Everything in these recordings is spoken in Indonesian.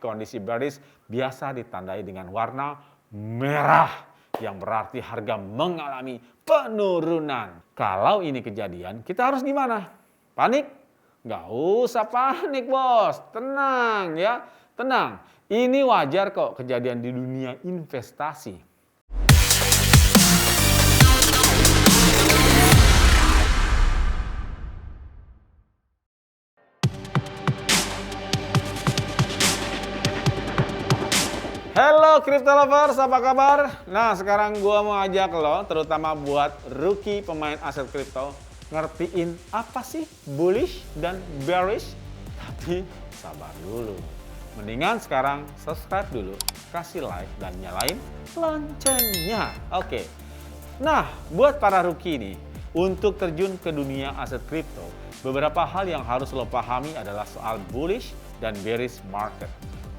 kondisi bearish biasa ditandai dengan warna merah yang berarti harga mengalami penurunan. Kalau ini kejadian, kita harus gimana? Panik? Nggak usah panik, bos. Tenang ya, tenang. Ini wajar kok kejadian di dunia investasi. Halo Crypto Lovers, apa kabar? Nah, sekarang gua mau ajak lo, terutama buat rookie pemain aset kripto, ngertiin apa sih bullish dan bearish? Tapi sabar dulu. Mendingan sekarang subscribe dulu, kasih like dan nyalain loncengnya. Oke. Nah, buat para rookie nih, untuk terjun ke dunia aset kripto, beberapa hal yang harus lo pahami adalah soal bullish dan bearish market.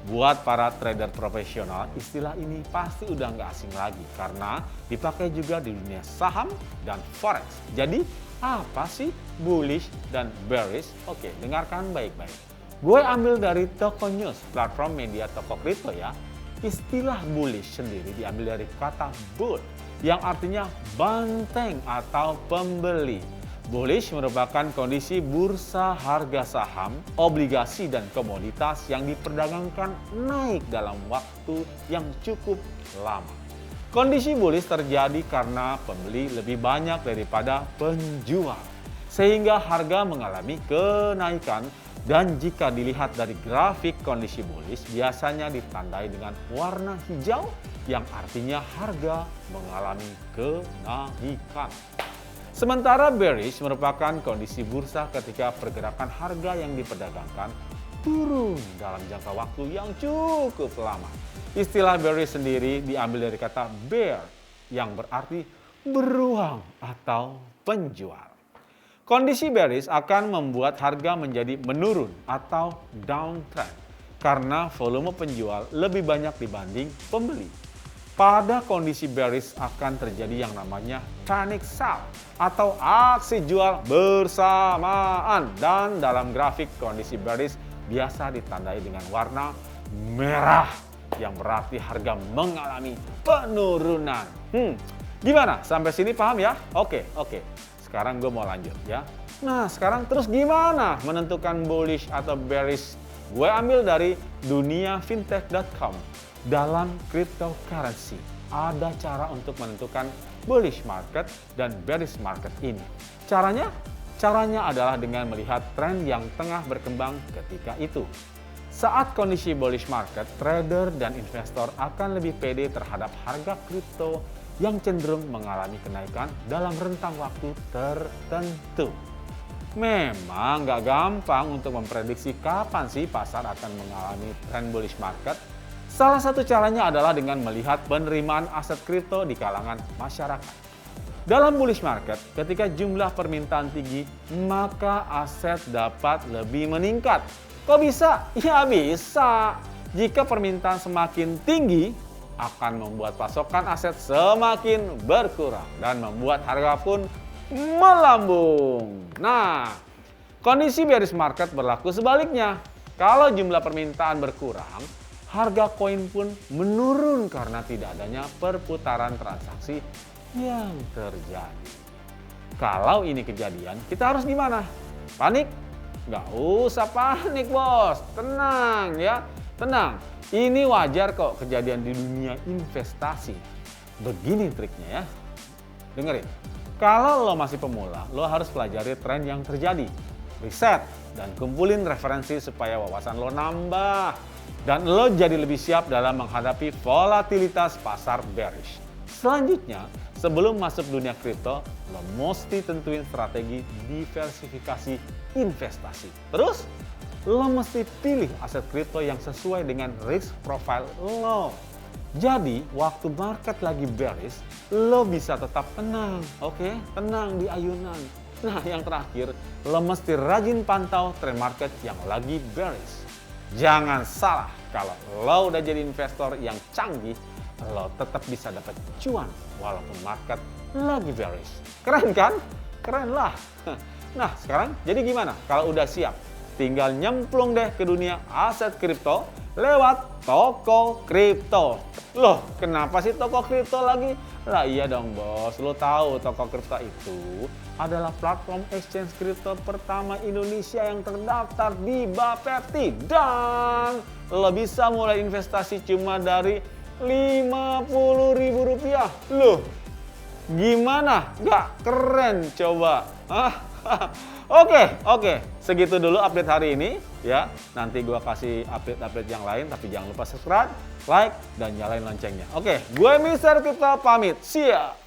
Buat para trader profesional, istilah ini pasti udah nggak asing lagi karena dipakai juga di dunia saham dan forex. Jadi, apa sih bullish dan bearish? Oke, dengarkan baik-baik. Gue ambil dari Toko News, platform media toko kripto ya. Istilah bullish sendiri diambil dari kata bull, yang artinya banteng atau pembeli. Bullish merupakan kondisi bursa harga saham, obligasi, dan komoditas yang diperdagangkan naik dalam waktu yang cukup lama. Kondisi bullish terjadi karena pembeli lebih banyak daripada penjual, sehingga harga mengalami kenaikan. Dan jika dilihat dari grafik kondisi bullish, biasanya ditandai dengan warna hijau yang artinya harga mengalami kenaikan. Sementara bearish merupakan kondisi bursa ketika pergerakan harga yang diperdagangkan turun dalam jangka waktu yang cukup lama. Istilah bearish sendiri diambil dari kata bear yang berarti beruang atau penjual. Kondisi bearish akan membuat harga menjadi menurun atau downtrend karena volume penjual lebih banyak dibanding pembeli. Pada kondisi bearish akan terjadi yang namanya panic sell atau aksi jual bersamaan, dan dalam grafik kondisi bearish biasa ditandai dengan warna merah yang berarti harga mengalami penurunan. Gimana? Sampai sini paham ya? Oke. Sekarang gue mau lanjut ya. Nah, sekarang terus gimana menentukan bullish atau bearish? Gue ambil dari dunia fintech.com. Dalam cryptocurrency, ada cara untuk menentukan bullish market dan bearish market ini. Caranya adalah dengan melihat tren yang tengah berkembang ketika itu. Saat kondisi bullish market, trader dan investor akan lebih pede terhadap harga kripto yang cenderung mengalami kenaikan dalam rentang waktu tertentu. Memang nggak gampang untuk memprediksi kapan sih pasar akan mengalami tren bullish market. Salah satu caranya adalah dengan melihat penerimaan aset kripto di kalangan masyarakat. Dalam bullish market, ketika jumlah permintaan tinggi, maka aset dapat lebih meningkat. Kok bisa? Ya bisa. Jika permintaan semakin tinggi, akan membuat pasokan aset semakin berkurang dan membuat harga pun melambung. Nah, kondisi bearish market berlaku sebaliknya. Kalau jumlah permintaan berkurang, harga koin pun menurun karena tidak adanya perputaran transaksi yang terjadi. Kalau ini kejadian, kita harus gimana? Panik? Nggak usah panik, bos. Tenang ya, tenang. Ini wajar kok kejadian di dunia investasi. Begini triknya ya. Dengerin. Kalau lo masih pemula, lo harus pelajari tren yang terjadi. Riset dan kumpulin referensi supaya wawasan lo nambah. Dan lo jadi lebih siap dalam menghadapi volatilitas pasar bearish. Selanjutnya, sebelum masuk dunia kripto, lo mesti tentuin strategi diversifikasi investasi. Terus, lo mesti pilih aset kripto yang sesuai dengan risk profile lo. Jadi, waktu market lagi bearish, lo bisa tetap tenang, oke? Tenang di ayunan. Nah, yang terakhir, lo mesti rajin pantau tren market yang lagi bearish. Jangan salah, kalau lo udah jadi investor yang canggih, lo tetap bisa dapat cuan walaupun market lagi bearish. Keren kan? Keren lah. Nah, sekarang jadi gimana kalau udah siap? tinggal nyemplung deh ke dunia aset kripto lewat toko kripto. Loh, kenapa sih toko kripto lagi? Lah iya dong bos, lo tahu toko kripto itu adalah platform exchange kripto pertama Indonesia yang terdaftar di Bapepti. Dan lo bisa mulai investasi cuma dari Rp50.000. Loh, gimana? Nggak keren coba? Oke, segitu dulu update hari ini ya. Nanti gua kasih update-update yang lain, tapi jangan lupa subscribe, like, dan nyalain loncengnya. Oke, gue Mr. Crypto pamit. See ya.